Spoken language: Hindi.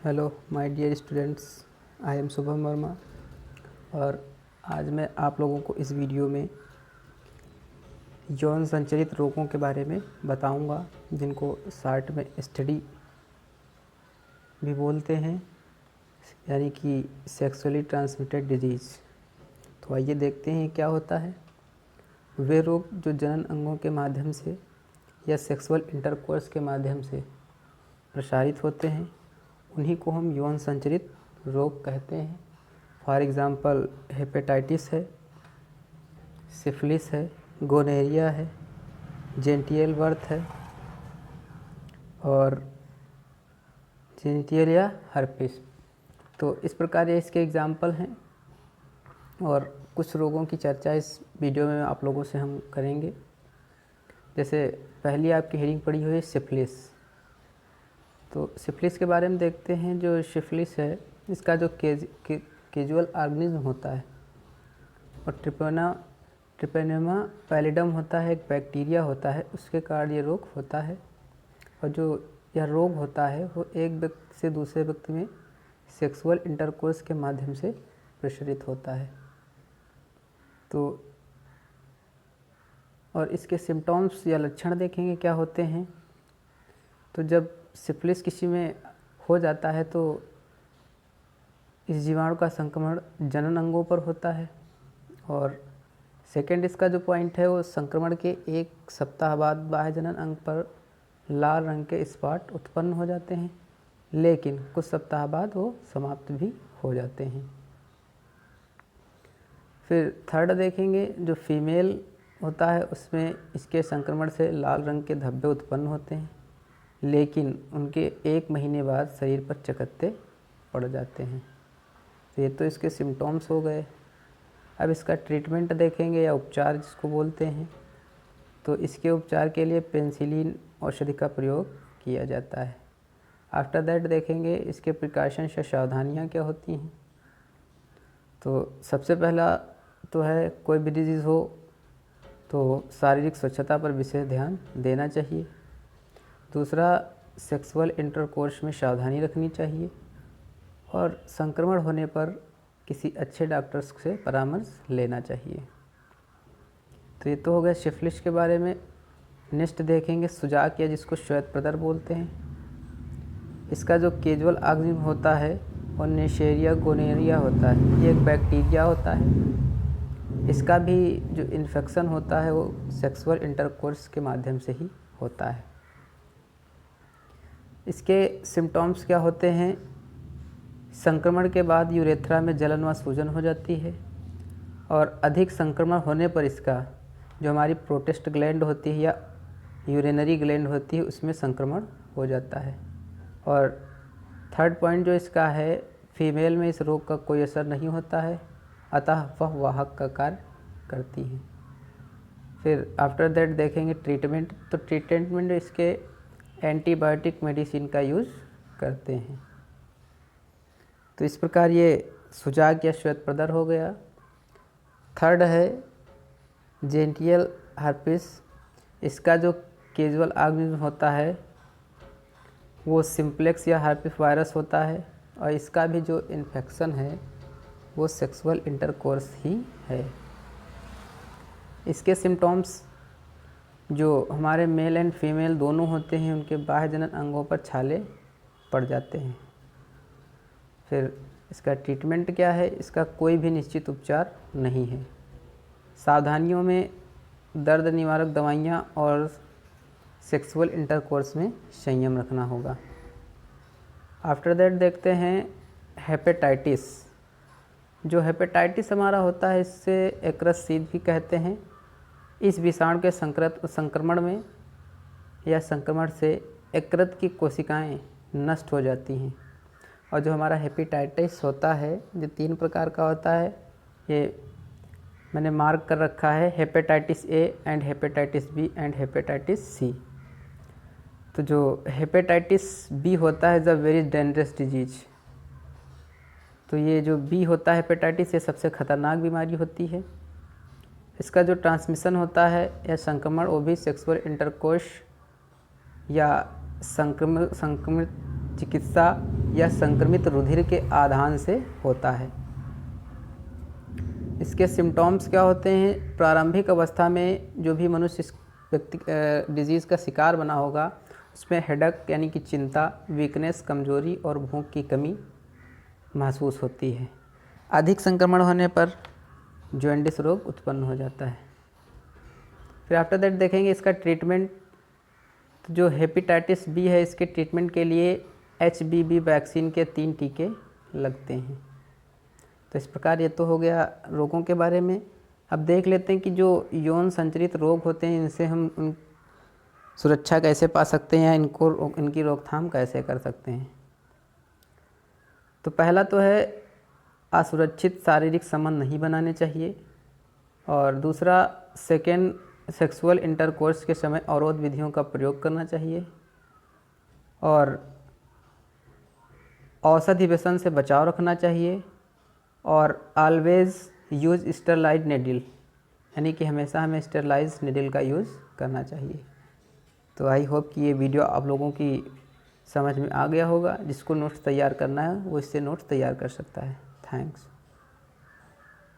Hello my dear students, I am Shubham Verma और आज मैं आप लोगों को इस वीडियो में यौन संचारित रोगों के बारे में बताऊंगा, जिनको शॉर्ट में एसटीडी भी बोलते हैं, यानी कि सेक्सुअली ट्रांसमिटेड डिजीज़। तो आइए देखते हैं क्या होता है। वे रोग जो जनन अंगों के माध्यम से या सेक्सुअल इंटरकोर्स के माध्यम से प्रसारित होते हैं, उन्हीं को हम यौन संचारित रोग कहते हैं। फॉर एग्ज़ाम्पल हेपेटाइटिस है, सिफिलिस है, गोनोरिया है, जेनिटल बर्थ है और जेनिटल या हर्पिस। तो इस प्रकार ये इसके एग्ज़ाम्पल हैं और कुछ रोगों की चर्चा इस वीडियो में आप लोगों से हम करेंगे। जैसे पहली आपकी हेडिंग पड़ी हुई है सिफिलिस। तो सिफिलिस के बारे में देखते हैं। जो सिफिलिस है, इसका जो कैजुअल ऑर्गेनिज्म होता है और ट्रिपेनोमा पैलिडम होता है, एक बैक्टीरिया होता है, उसके कारण ये रोग होता है। और जो यह रोग होता है वो एक व्यक्ति से दूसरे व्यक्ति में सेक्सुअल इंटरकोर्स के माध्यम से प्रसारित होता है। तो और इसके सिम्टम्स या लक्षण देखेंगे क्या होते हैं। तो जब सिफिलिस किसी में हो जाता है तो इस जीवाणु का संक्रमण जनन अंगों पर होता है और सेकेंड इसका जो पॉइंट है वो संक्रमण के 1 सप्ताह बाद बाह्य जनन अंग पर लाल रंग के स्पॉट उत्पन्न हो जाते हैं, लेकिन कुछ सप्ताह बाद वो समाप्त भी हो जाते हैं। फिर थर्ड देखेंगे, जो फीमेल होता है उसमें इसके संक्रमण से लाल रंग के धब्बे उत्पन्न होते हैं, लेकिन उनके 1 महीने बाद शरीर पर चकत्ते पड़ जाते हैं। तो ये तो इसके सिम्टम्स हो गए। अब इसका ट्रीटमेंट देखेंगे या उपचार जिसको बोलते हैं। तो इसके उपचार के लिए पेनिसिलिन औषधि का प्रयोग किया जाता है। आफ्टर दैट देखेंगे इसके प्रिकॉशंस या सावधानियाँ क्या होती हैं। तो सबसे पहला तो है, कोई भी डिजीज़ हो तो शारीरिक स्वच्छता पर विशेष ध्यान देना चाहिए। दूसरा, सेक्सुअल इंटरकोर्स में सावधानी रखनी चाहिए और संक्रमण होने पर किसी अच्छे डॉक्टर से परामर्श लेना चाहिए। तो ये तो हो गया सिफिलिस के बारे में। नेक्स्ट देखेंगे सुजाक, या जिसको श्वेत प्रदर बोलते हैं। इसका जो कैजुअल ऑर्गेनिज्म होता है और नेशेरिया गोनोरिया होता है, ये एक बैक्टीरिया होता है। इसका भी जो इन्फेक्शन होता है वो सेक्सुअल इंटरकोर्स के माध्यम से ही होता है। इसके सिम्टम्स क्या होते हैं। संक्रमण के बाद यूरेथ्रा में जलन व सूजन हो जाती है और अधिक संक्रमण होने पर इसका जो हमारी प्रोस्टेट ग्लैंड होती है या यूरिनरी ग्लैंड होती है उसमें संक्रमण हो जाता है। और थर्ड पॉइंट जो इसका है, फीमेल में इस रोग का कोई असर नहीं होता है, अतः वह वाहक का कार्य करती हैं। फिर आफ्टर दैट देखेंगे ट्रीटमेंट। तो ट्रीटमेंट में इसके एंटीबायोटिक मेडिसिन का यूज़ करते हैं। तो इस प्रकार ये सुजाक या श्वेत प्रदर हो गया। थर्ड है जेनिटल हर्पिस। इसका जो कैजुअल ऑर्गेनिज्म होता है वो सिंप्लेक्स या हर्पिस वायरस होता है और इसका भी जो इन्फेक्शन है वो सेक्सुअल इंटरकोर्स ही है। इसके सिम्टम्स जो हमारे मेल एंड फीमेल दोनों होते हैं, उनके बाह्य जनन अंगों पर छाले पड़ जाते हैं। फिर इसका ट्रीटमेंट क्या है। इसका कोई भी निश्चित उपचार नहीं है। सावधानियों में दर्द निवारक दवाइयाँ और सेक्सुअल इंटरकोर्स में संयम रखना होगा। आफ्टर दैट देखते हैं हेपेटाइटिस। जो हेपेटाइटिस हमारा होता है इससे एकरस सीध भी कहते हैं। इस विषाणु के संक्रमण में या संक्रमण से यकृत की कोशिकाएं नष्ट हो जाती हैं। और जो हमारा हेपेटाइटिस होता है जो 3 प्रकार का होता है, ये मैंने मार्क कर रखा है, hepatitis A and hepatitis B and hepatitis C. तो जो हेपेटाइटिस बी होता है is a very dangerous disease. तो ये जो बी होता है हेपेटाइटिस, ये सबसे खतरनाक बीमारी होती है। इसका जो ट्रांसमिशन होता है या संक्रमण वो भी सेक्सुअल इंटरकोर्स या संक्रमित चिकित्सा या संक्रमित रुधिर के आधान से होता है। इसके सिम्टॉम्स क्या होते हैं? प्रारंभिक अवस्था में जो भी मनुष्य इस डिजीज़ का शिकार बना होगा उसमें हेडेक यानी कि चिंता, वीकनेस, कमजोरी और भूख की कमी महसूस होती है। अधिक संक्रमण होने पर जॉन्डिस रोग उत्पन्न हो जाता है। फिर आफ्टर दैट देखेंगे इसका ट्रीटमेंट। तो जो हेपेटाइटिस बी है इसके ट्रीटमेंट के लिए HBV वैक्सीन के 3 टीके लगते हैं। तो इस प्रकार ये तो हो गया रोगों के बारे में। अब देख लेते हैं कि जो यौन संचरित रोग होते हैं इनसे हम सुरक्षा कैसे पा सकते हैं, इनकी रोकथाम कैसे कर सकते हैं। तो पहला तो है असुरक्षित शारीरिक संबंध नहीं बनाने चाहिए, और दूसरा सेक्सुअल इंटरकोर्स के समय अवरोध विधियों का प्रयोग करना चाहिए, और औषधि व्यसन से बचाव रखना चाहिए, और ऑलवेज यूज स्टेरलाइज निडल यानी कि हमेशा हमें स्टेरलाइज निडल का यूज़ करना चाहिए। तो आई होप कि ये वीडियो आप लोगों की समझ में आ गया होगा। जिसको नोट्स तैयार करना है वो इससे नोट्स तैयार कर सकता है। थैंक्स।